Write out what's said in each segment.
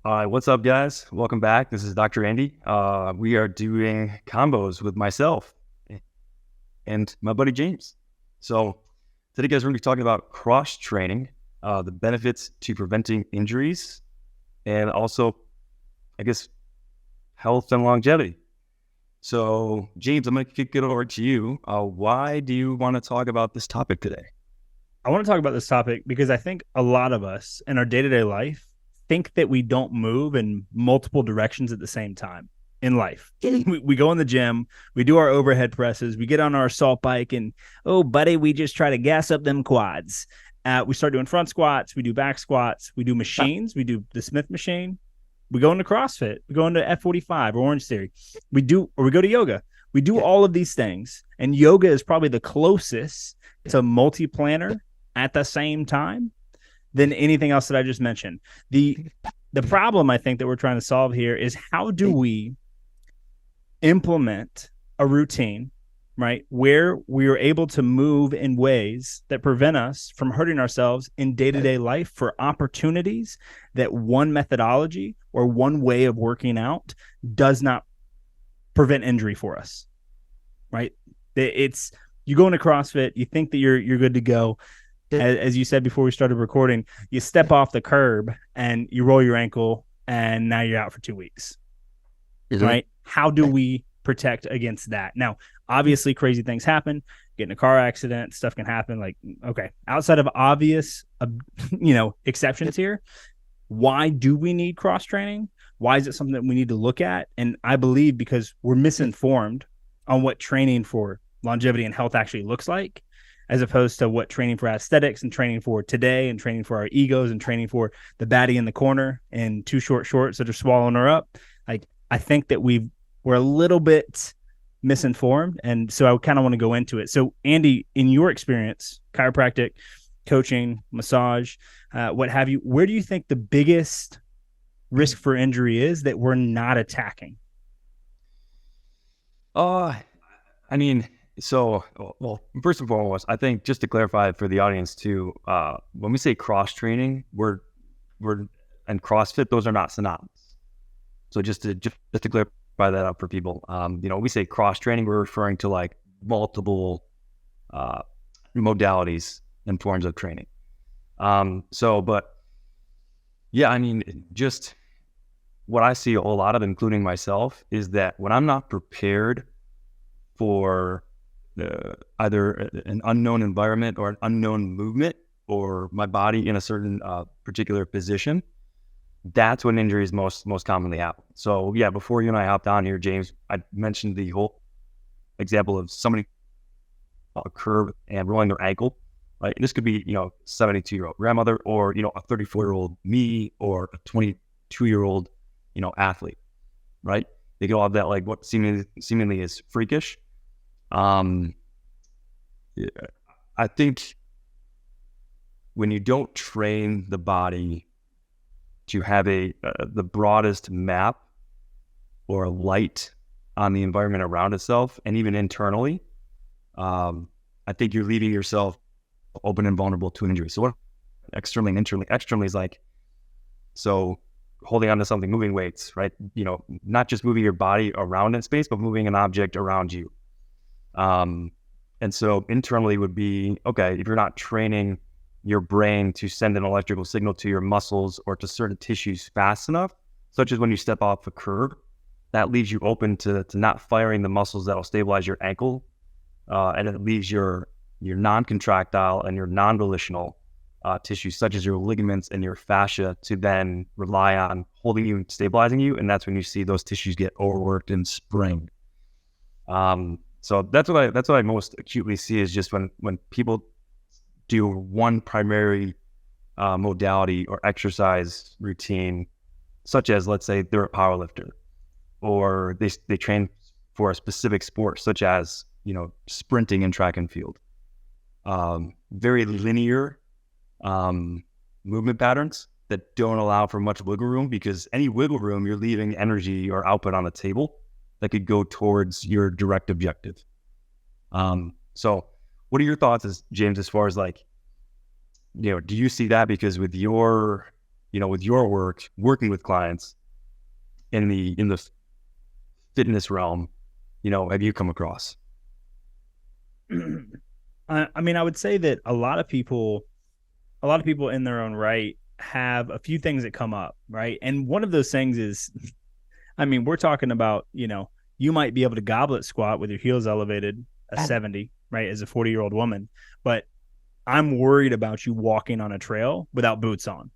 All right, what's up, guys? Welcome back. This is Dr. Andy. We are doing combos with myself and my buddy James. So today, guys, we're going to be talking about cross training, the benefits to preventing injuries, and also, I guess, health and longevity. So, James, I'm going to kick it over to you. Why do you want to talk about this topic today? I want to talk about this topic because I think a lot of us in our day-to-day life think that we don't move in multiple directions at the same time in life. We go in the gym, we do our overhead presses, we get on our assault bike, and oh, buddy, we just try to gas up them quads. We start doing front squats, we do back squats, we do machines, we do the Smith machine. We go into CrossFit, we go into F45 or Orange Theory. We go to yoga. We do all of these things, and yoga is probably the closest to multi-planner at the same time than anything else that I just mentioned. The problem I think that we're trying to solve here is how do we implement a routine, right, where we are able to move in ways that prevent us from hurting ourselves in day-to-day life for opportunities that one methodology or one way of working out does not prevent injury for us, right? It's you go into CrossFit, you think that you're good to go. As you said before we started recording, you step off the curb and you roll your ankle, and now you're out for 2 weeks, right? How do we protect against that? Now, obviously, crazy things happen. Get in a car accident, stuff can happen. Like, okay, outside of obvious, exceptions here, why do we need cross training? Why is it something that we need to look at? And I believe because we're misinformed on what training for longevity and health actually looks like, as opposed to what training for aesthetics and training for today and training for our egos and training for the baddie in the corner and too short shorts that are swallowing her up. Like, I think that we're a little bit misinformed. And so I kind of want to go into it. So Andy, in your experience, chiropractic, coaching, massage, what have you, where do you think the biggest risk for injury is that we're not attacking? Uh, I mean, well, first and foremost, I think just to clarify for the audience too, when we say cross training, we're and CrossFit, those are not synonymous. So just to clarify that up for people, when we say cross training, we're referring to like multiple modalities and forms of training. But yeah, I mean, just what I see a whole lot of, including myself, is that when I'm not prepared for either an unknown environment or an unknown movement or my body in a certain particular position, that's when injuries most commonly happen. So yeah, before you and I hopped on here, James, I mentioned the whole example of somebody a curve and rolling their ankle, right? And this could be, 72-year-old grandmother or, a 34-year-old me or a 22-year-old, athlete, right? They could all have that, like what seemingly is freakish. I think when you don't train the body to have the broadest map or light on the environment around itself and even internally, I think you're leaving yourself open and vulnerable to an injury. So what externally and internally? Externally is like, so holding on to something, moving weights, right? Not just moving your body around in space, but moving an object around you. And so internally would be, okay, if you're not training your brain to send an electrical signal to your muscles or to certain tissues fast enough, such as when you step off a curb, that leaves you open to not firing the muscles that'll stabilize your ankle. And it leaves your non-contractile and your non-volitional tissues, such as your ligaments and your fascia, to then rely on holding you and stabilizing you. And that's when you see those tissues get overworked and sprained. So that's what I most acutely see is just when people do one primary modality or exercise routine, such as, let's say, they're a powerlifter, or they train for a specific sport, such as sprinting in track and field. Very linear movement patterns that don't allow for much wiggle room, because any wiggle room, you're leaving energy or output on the table that could go towards your direct objective. So what are your thoughts, James, as far as like, do you see that? Because with your with your work, working with clients in the fitness realm, have you come across? I mean, I would say that a lot of people in their own right have a few things that come up, right? And one of those things is, I mean, we're talking about, you might be able to goblet squat with your heels elevated, a 70, right, as a 40-year-old woman. But I'm worried about you walking on a trail without boots on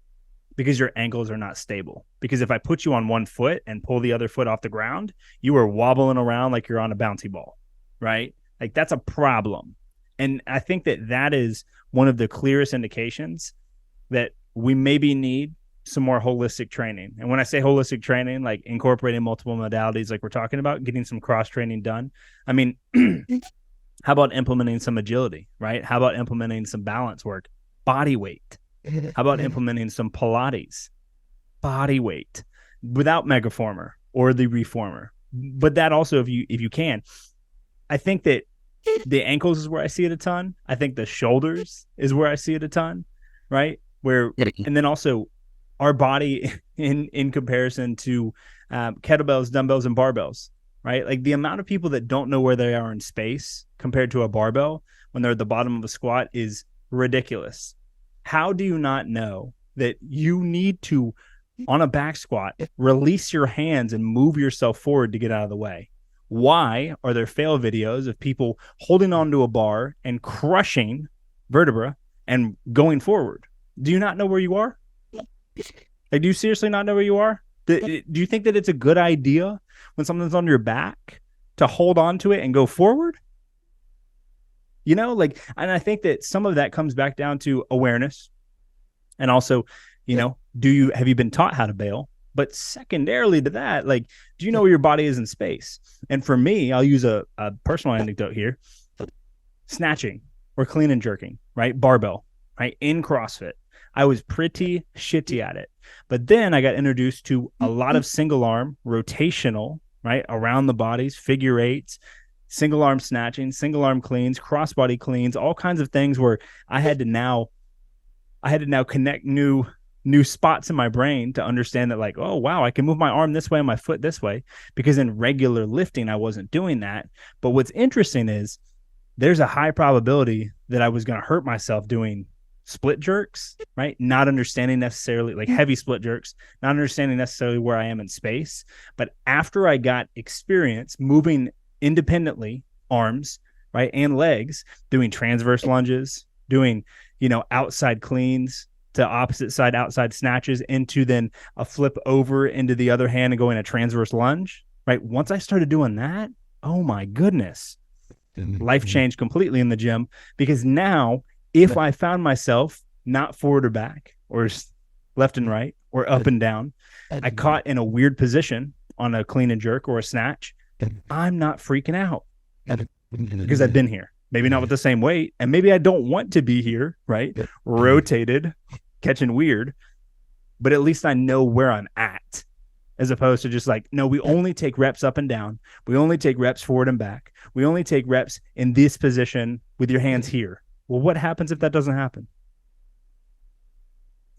because your ankles are not stable. Because if I put you on one foot and pull the other foot off the ground, you are wobbling around like you're on a bouncy ball, right? Like that's a problem. And I think that is one of the clearest indications that we maybe need some more holistic training. And when I say holistic training, like incorporating multiple modalities, like we're talking about, getting some cross training done. I mean, how about implementing some agility, right? How about implementing some balance work, body weight? How about implementing some Pilates, body weight, without megaformer or the reformer? But that also, if you can, I think that the ankles is where I see it a ton. I think the shoulders is where I see it a ton, right? And then also our body in comparison to kettlebells, dumbbells, and barbells, right? Like the amount of people that don't know where they are in space compared to a barbell when they're at the bottom of a squat is ridiculous. How do you not know that you need to, on a back squat, release your hands and move yourself forward to get out of the way? Why are there fail videos of people holding onto a bar and crushing vertebra and going forward? Do you not know where you are? Like, do you seriously not know where you are? Do you think that it's a good idea when something's on your back to have on to it and go forward? And I think that some of that comes back down to awareness. And also, have you been taught how to bail? But secondarily to that, like, do you know where your body is in space? And for me, I'll use a personal anecdote here. Snatching or clean and jerking, right? Barbell, right? In CrossFit. I was pretty shitty at it. But then I got introduced to a lot of single arm, rotational, right? Around the bodies, figure eights, single arm snatching, single arm cleans, crossbody cleans, all kinds of things where I had to now connect new spots in my brain to understand that, like, oh, wow, I can move my arm this way and my foot this way, because in regular lifting, I wasn't doing that. But what's interesting is there's a high probability that I was going to hurt myself doing split jerks, right? Not understanding necessarily, like heavy split jerks, not understanding necessarily where I am in space. But after I got experience moving independently, arms, right, and legs, doing transverse lunges, doing, outside cleans to opposite side outside snatches into then a flip over into the other hand and going a transverse lunge, right? Once I started doing that, oh my goodness, life changed completely in the gym, because now if I found myself not forward or back or left and right or up and down, I caught in a weird position on a clean and jerk or a snatch, I'm not freaking out because I've been here. Maybe not with the same weight, and maybe I don't want to be here, right? Rotated, catching weird, but at least I know where I'm at, as opposed to just like, no, we only take reps up and down. We only take reps forward and back. We only take reps in this position with your hands here. Well, what happens if that doesn't happen?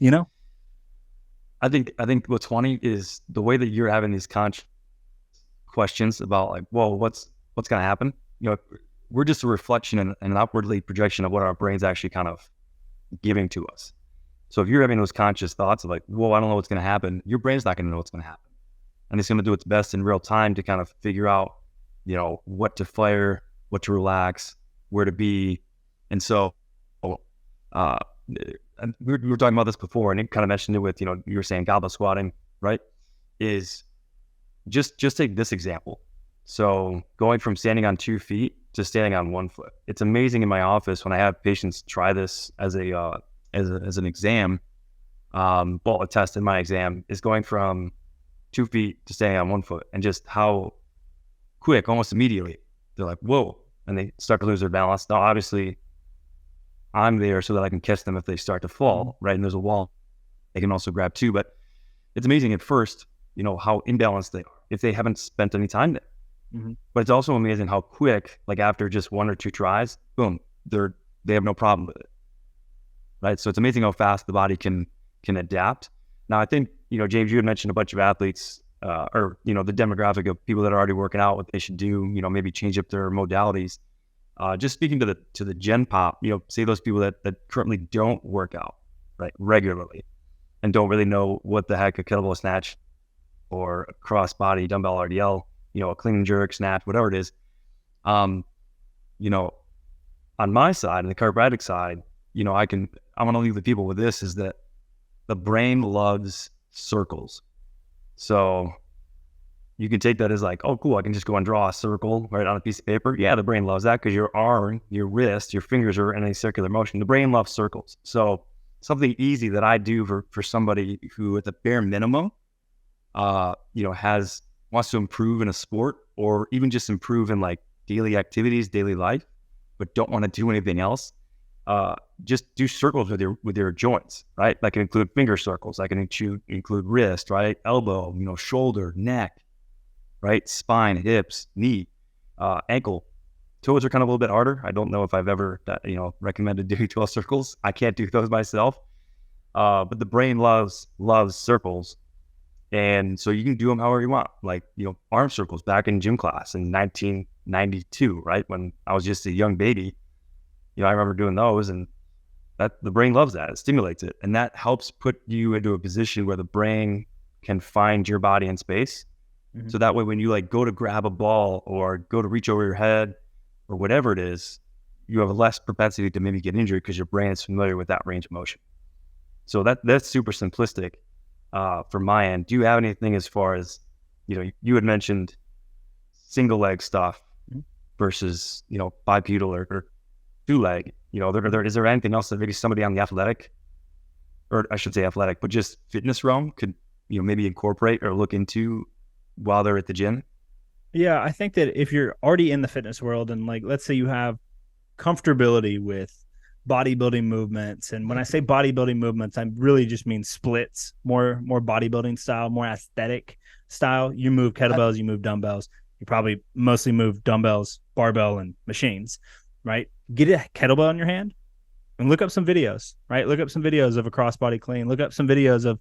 I think what's funny is the way that you're having these conscious questions about, like, well, what's going to happen? We're just a reflection and an upwardly projection of what our brain's actually kind of giving to us. So if you're having those conscious thoughts of like, whoa, I don't know what's going to happen, your brain's not going to know what's going to happen. And it's going to do its best in real time to kind of figure out, what to fire, what to relax, where to be. And so we were talking about this before, and it kind of mentioned it with, you were saying goblet squatting, right? Is just take this example. So going from standing on 2 feet to standing on 1 foot. It's amazing in my office when I have patients try this as an exam. A test in my exam is going from 2 feet to standing on 1 foot, and just how quick, almost immediately, they're like, whoa, and they start to lose their balance. Now, obviously, I'm there so that I can catch them if they start to fall, right? And there's a wall they can also grab too. But it's amazing at first, how imbalanced they are if they haven't spent any time there. Mm-hmm. But it's also amazing how quick, like after just 1 or 2 tries, boom, they have no problem with it, right? So it's amazing how fast the body can adapt. Now, I think, James, you had mentioned a bunch of athletes, or, the demographic of people that are already working out, what they should do, maybe change up their modalities. Just speaking to the gen pop, say those people that currently don't work out, right, regularly, and don't really know what the heck a kettlebell snatch or a cross body dumbbell RDL, a clean and jerk snatch, whatever it is. On my side, on the chiropractic side, I'm going to leave the people with this, is that the brain loves circles. So you can take that as like, oh, cool, I can just go and draw a circle right on a piece of paper. Yeah, the brain loves that because your arm, your wrist, your fingers are in a circular motion. The brain loves circles. So something easy that I do for somebody who at the bare minimum, wants to improve in a sport, or even just improve in like daily activities, daily life, but don't want to do anything else. Just do circles with your joints, right? That can include finger circles. That can include wrist, right? Elbow, shoulder, neck, right? Spine, hips, knee, ankle. Toes are kind of a little bit harder. I don't know if I've ever, recommended doing 12 circles. I can't do those myself. But the brain loves circles. And so you can do them however you want. Like, arm circles back in gym class in 1992, right? When I was just a young baby, I remember doing those, and that the brain loves that. It stimulates it. And that helps put you into a position where the brain can find your body in space. Mm-hmm. So that way, when you like go to grab a ball or go to reach over your head or whatever it is, you have less propensity to maybe get injured because your brain is familiar with that range of motion. So that's super simplistic from my end. Do you have anything as far as, you had mentioned single leg stuff versus, bipedal or two leg, is there anything else that maybe somebody on the athletic, or I should say athletic, but just fitness realm could, maybe incorporate or look into while they're at the gym? Yeah, I think that if you're already in the fitness world and like, let's say you have comfortability with bodybuilding movements. And when I say bodybuilding movements, I really just mean splits, more bodybuilding style, more aesthetic style. You move kettlebells, you move dumbbells. You probably mostly move dumbbells, barbell, and machines, right? Get a kettlebell in your hand and look up some videos, right? Look up some videos of a crossbody clean. Look up some videos of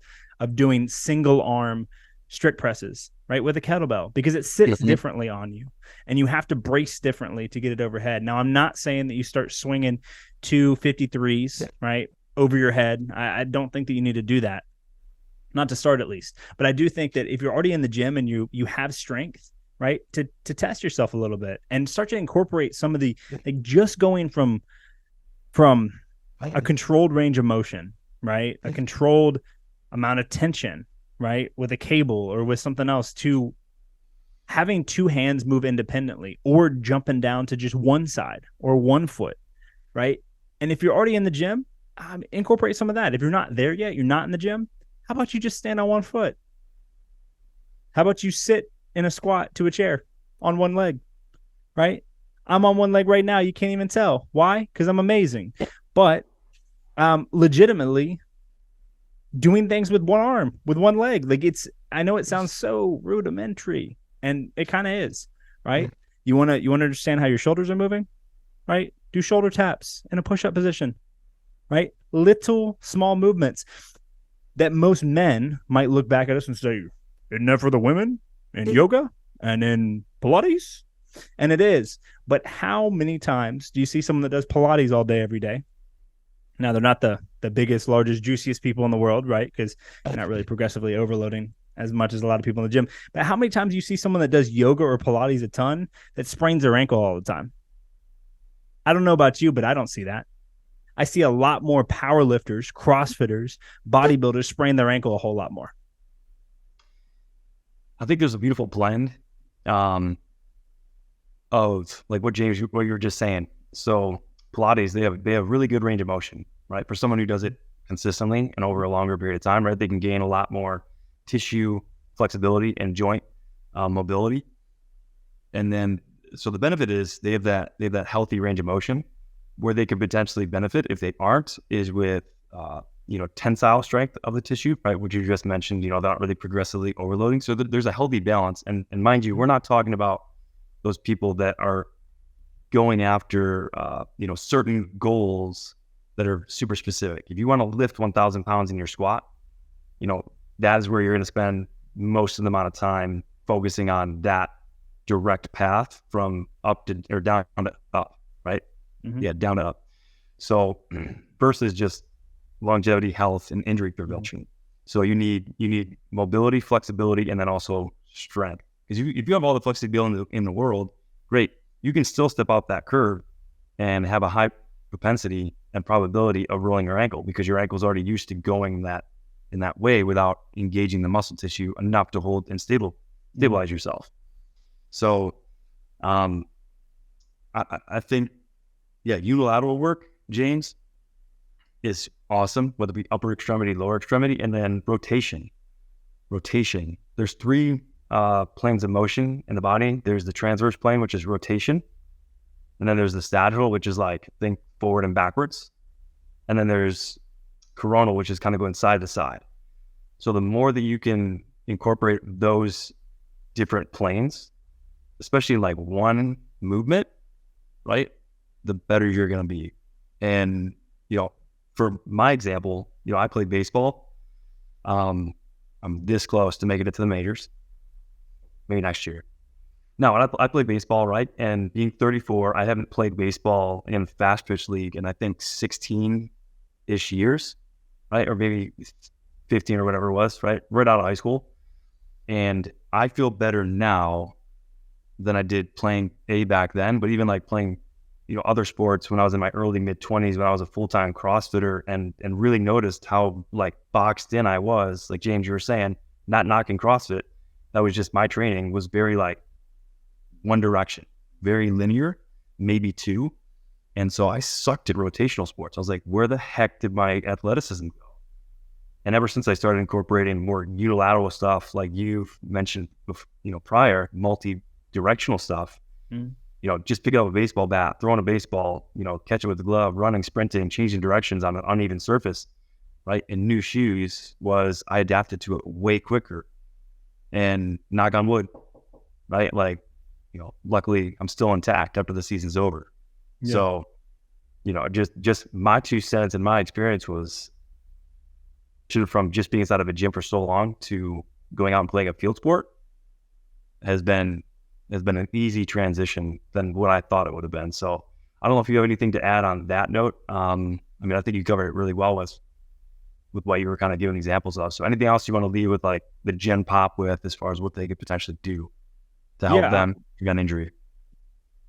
doing single arm strict presses, right, with a kettlebell, because it sits differently on you and you have to brace differently to get it overhead. Now, I'm not saying that you start swinging 253s, right, over your head. I don't think that you need to do that, not to start at least. But I do think that if you're already in the gym and you have strength, right, to test yourself a little bit and start to incorporate some of the, like, just going from a controlled range of motion, right, a controlled amount of tension, right, with a cable or with something else, to having two hands move independently, or jumping down to just one side or one foot, right? And if you're already in the gym, incorporate some of that. If you're not there yet, you're not in the gym, how about you just stand on one foot? How about you sit in a squat to a chair on one leg, right? I'm on one leg right now. You can't even tell. Why? Because I'm amazing. But legitimately doing things with one arm, with one leg. Like, I know it sounds so rudimentary, and it kind of is, right? You want to understand how your shoulders are moving, right? Do shoulder taps in a push-up position, right? Little small movements that most men might look back at us and say, isn't that for the women in yoga and in Pilates? And it is. But how many times do you see someone that does Pilates all day, every day? Now, they're not the biggest, largest, juiciest people in the world, right? Because they're not really progressively overloading as much as a lot of people in the gym. But how many times do you see someone that does yoga or Pilates a ton that sprains their ankle all the time? I don't know about you, but I don't see that. I see a lot more power lifters, CrossFitters, bodybuilders sprain their ankle a whole lot more. I think there's a beautiful blend of, like what you were just saying. So Pilates, they have really good range of motion, right? For someone who does it consistently and over a longer period of time, right? They can gain a lot more tissue flexibility and joint mobility. And then, so the benefit is they have that healthy range of motion. Where they could potentially benefit, if they aren't, is with tensile strength of the tissue, right? Which you just mentioned, they're not really progressively overloading. So there's a healthy balance. And mind you, we're not talking about those people that are going after certain goals that are super specific. If you want to lift 1,000 pounds in your squat, that is where you're going to spend most of the amount of time focusing on that direct path from up to, or down to up, right? Mm-hmm. Yeah, down to up. So versus just longevity, health, and injury prevention. Mm-hmm. So you need mobility, flexibility, and then also strength. Because if you have all the flexibility in the world, great. You can still step up that curve and have a high propensity and probability of rolling your ankle because your ankle's already used to going in that way without engaging the muscle tissue enough to hold and stabilize yourself. So I think, unilateral work, James, is awesome, whether it be upper extremity, lower extremity, and then rotation. There's 3 planes of motion in the body. There's the transverse plane, which is rotation. And then there's the sagittal, which is like think forward and backwards. And then there's coronal, which is kind of going side to side. So the more that you can incorporate those different planes, especially in like one movement, right, the better you're going to be. And, for my example, I played baseball. I'm this close to making it to the majors, maybe next year. No, I played baseball, right? And being 34, I haven't played baseball in fast pitch league in I think 16-ish years, right? Or maybe 15 or whatever it was, right? Right out of high school. And I feel better now than I did playing back then, but even like playing, other sports when I was in my early mid-20s, when I was a full-time CrossFitter and really noticed how like boxed in I was, like James, you were saying, not knocking CrossFit. That was just my training was very like one direction, very linear, maybe 2. And so I sucked at rotational sports. I was like, where the heck did my athleticism go? And ever since I started incorporating more unilateral stuff, like you've mentioned, prior, multi-directional stuff, just pick up a baseball bat, throwing a baseball, catch it with the glove, running, sprinting, changing directions on an uneven surface, right? And new shoes I adapted to it way quicker. And knock on wood, right? Like, luckily I'm still intact after the season's over. Yeah. So, just my 2 cents and my experience was from just being inside of a gym for so long to going out and playing a field sport has been an easy transition than what I thought it would have been. So I don't know if you have anything to add on that note. I think you covered it really well with what you were kind of giving examples of. So anything else you want to leave with like the gen pop with as far as what they could potentially do to help them prevent injury?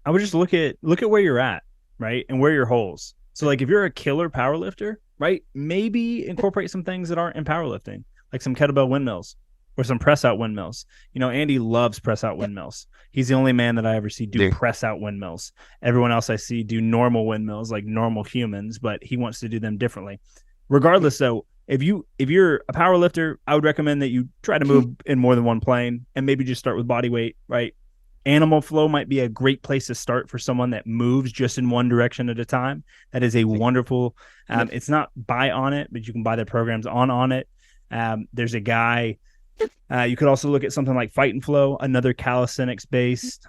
I would just look at where you're at, right? And where your holes. So like if you're a killer powerlifter, right, maybe incorporate some things that aren't in powerlifting, like some kettlebell windmills or some press out windmills. Andy loves press out windmills. He's the only man that I ever see do press out windmills. Everyone else I see do normal windmills like normal humans, but he wants to do them differently. Regardless, though, if you're a power lifter, I would recommend that you try to move in more than one plane and maybe just start with body weight, right? Animal flow might be a great place to start for someone that moves just in one direction at a time. That is a wonderful, it's not buy on it, but you can buy the programs on it. There's a guy, you could also look at something like Fight and Flow, another calisthenics based.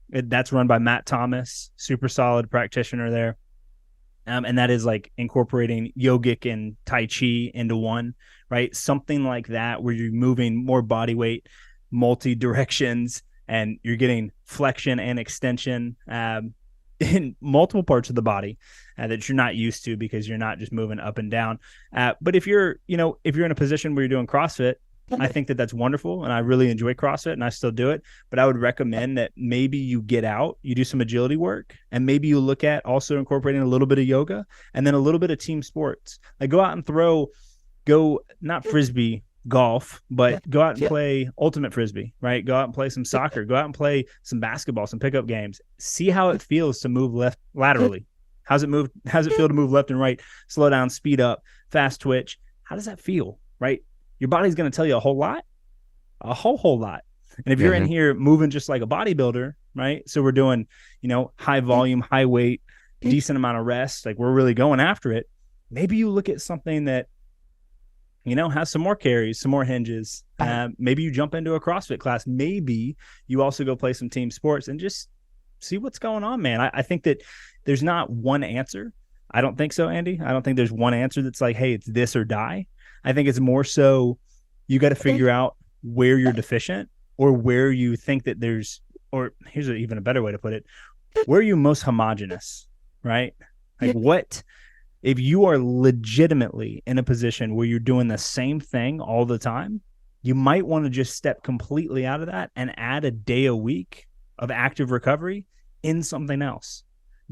That's run by Matt Thomas, super solid practitioner there. And that is like incorporating yogic and Tai Chi into one, right? Something like that where you're moving more body weight, multi directions, and you're getting flexion and extension in multiple parts of the body that you're not used to because you're not just moving up and down. But if you're in a position where you're doing CrossFit, I think that that's wonderful, and I really enjoy CrossFit, and I still do it. But I would recommend that maybe you get out, you do some agility work, and maybe you look at also incorporating a little bit of yoga and then a little bit of team sports. Like go out and go not frisbee golf, but go out and play ultimate frisbee, right? Go out and play some soccer, go out and play some basketball, some pickup games. See how it feels to move left laterally. How's it feel to move left and right? Slow down, speed up, fast twitch. How does that feel, right? Your body's going to tell you a whole lot. And if you're in here moving just like a bodybuilder, right? So we're doing, high volume, high weight, decent amount of rest. Like we're really going after it. Maybe you look at something that, has some more carries, some more hinges. Maybe you jump into a CrossFit class. Maybe you also go play some team sports and just see what's going on, man. I think that there's not one answer. I don't think so, Andy. I don't think there's one answer that's like, hey, it's this or die. I think it's more so you got to figure out where you're deficient or where you think that there's, or here's even a better way to put it, where are you most homogenous, right? Like what, if you are legitimately in a position where you're doing the same thing all the time, you might want to just step completely out of that and add a day a week of active recovery in something else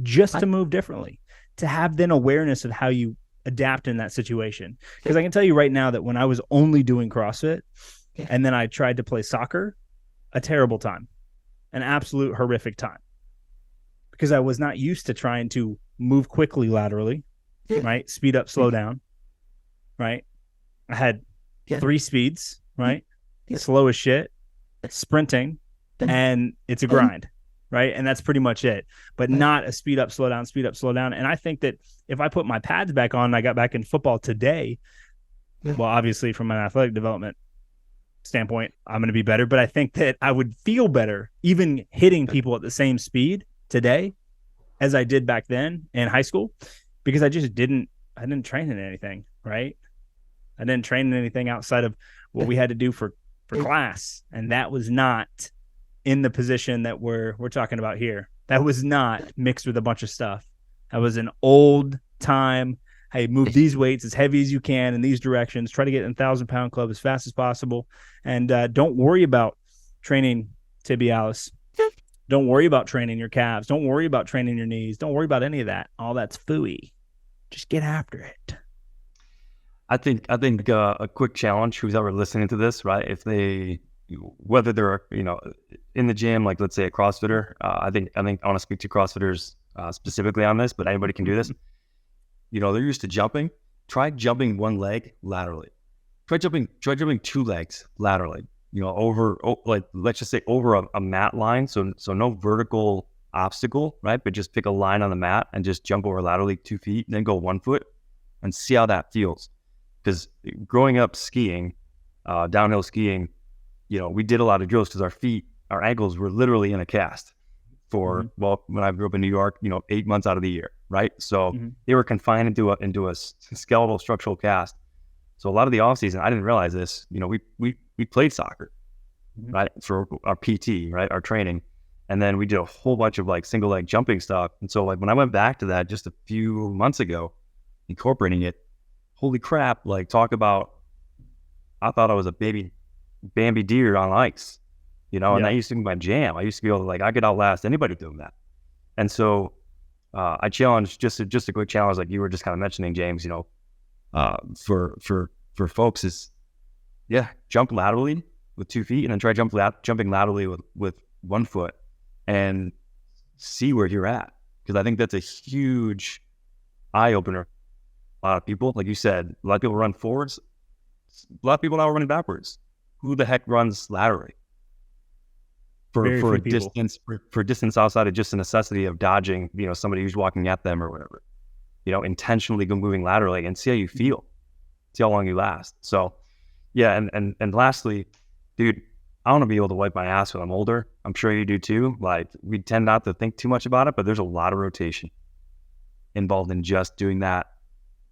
just to move differently, to have then awareness of how you adapt in that situation. Because I can tell you right now that when I was only doing CrossFit and then I tried to play soccer, a terrible time, an absolute horrific time, because I was not used to trying to move quickly laterally, right? Speed up, slow down, right? I had 3 speeds, right? Slow as shit, sprinting, and it's a grind, right? And that's pretty much it, but not a speed up, slow down, speed up, slow down. And I think that if I put my pads back on and I got back in football today, well, obviously from an athletic development standpoint, I'm going to be better, but I think that I would feel better even hitting people at the same speed today as I did back then in high school, because I didn't train in anything, right? I didn't train in anything outside of what we had to do for class. And that was not in the position that we're talking about here. That was not mixed with a bunch of stuff. That was an old time. Hey, move these weights as heavy as you can in these directions. Try to get in 1,000-pound club as fast as possible. And don't worry about training tibialis. Don't worry about training your calves. Don't worry about training your knees. Don't worry about any of that. All that's phooey. Just get after it. I think a quick challenge, who's ever listening to this, right? If they, whether they're, in the gym, like let's say a CrossFitter, I think I want to speak to CrossFitters specifically on this, but anybody can do this. They're used to jumping. Try jumping one leg laterally. Try jumping 2 legs laterally. Let's just say over a mat line. So no vertical obstacle, right? But just pick a line on the mat and just jump over laterally 2 feet, and then go 1 foot and see how that feels. Because growing up skiing, downhill skiing, we did a lot of drills because our ankles were literally in a cast for, when I grew up in New York, 8 months out of the year, right? So they were confined into a skeletal structural cast. So a lot of the off season, I didn't realize this, we played soccer, right? For our PT, right? Our training. And then we did a whole bunch of like single leg jumping stuff. And so like when I went back to that just a few months ago, incorporating it, holy crap, like talk about, I thought I was a baby Bambi deer on ice, and that used to be my jam. I used to be able to I could outlast anybody doing that. And so I challenged, just a quick challenge, like you were just kind of mentioning, James, for folks is, jump laterally with 2 feet and then try jumping laterally with 1 foot and see where you're at. Because I think that's a huge eye opener. A lot of people, like you said, a lot of people run forwards. A lot of people now are running backwards. Who the heck runs laterally? For a distance, for distance outside of just a necessity of dodging, somebody who's walking at them or whatever. Intentionally go moving laterally and see how you feel. See how long you last. So, yeah, and lastly, dude, I want to be able to wipe my ass when I'm older. I'm sure you do too. Like, we tend not to think too much about it, but there's a lot of rotation involved in just doing that.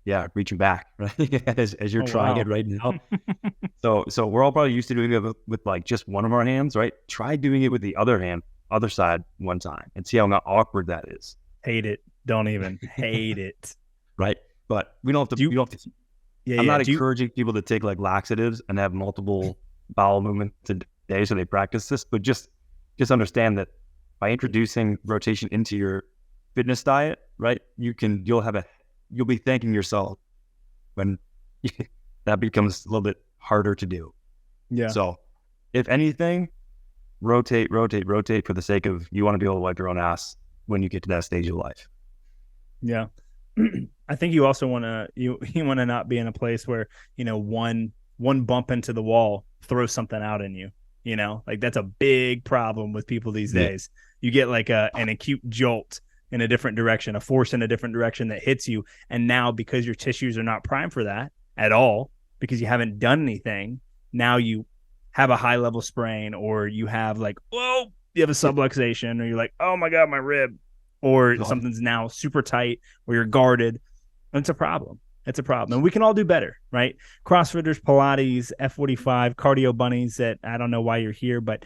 Yeah, reaching back, right? as you're trying it right now. So we're all probably used to doing it with like just one of our hands, right? Try doing it with the other side one time and see how awkward that is. Hate it. Don't even hate it. Right. But we don't have to, I'm not encouraging people to take like laxatives and have multiple bowel movements a day so they practice this, but just understand that by introducing rotation into your fitness diet, right, you'll be thanking yourself when that becomes a little bit harder to do. Yeah. So if anything, rotate for the sake of, you want to be able to wipe your own ass when you get to that stage of life. Yeah. I think you also want to not be in a place where, one bump into the wall throws something out in you, like that's a big problem with people these days. You get like an acute jolt in a different direction, a force in a different direction that hits you. And now because your tissues are not primed for that at all, because you haven't done anything, now you have a high level sprain, or you have like, you have a subluxation, or you're like, oh my God, my rib, or something's now super tight, or you're guarded. And it's a problem. It's a problem. And we can all do better, right? CrossFitters, Pilates, F45, cardio bunnies that I don't know why you're here, but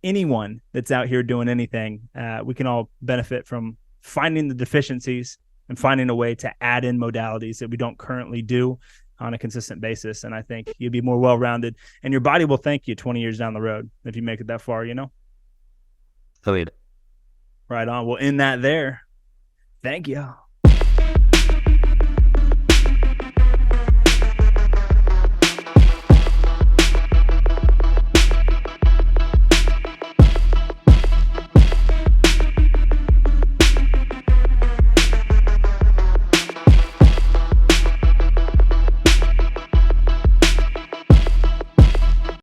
anyone that's out here doing anything, we can all benefit from finding the deficiencies and finding a way to add in modalities that we don't currently do on a consistent basis. And I think you'll be more well-rounded, and your body will thank you 20 years down the road if you make it that far, you know? So, Right on. We'll end that there. Thank you.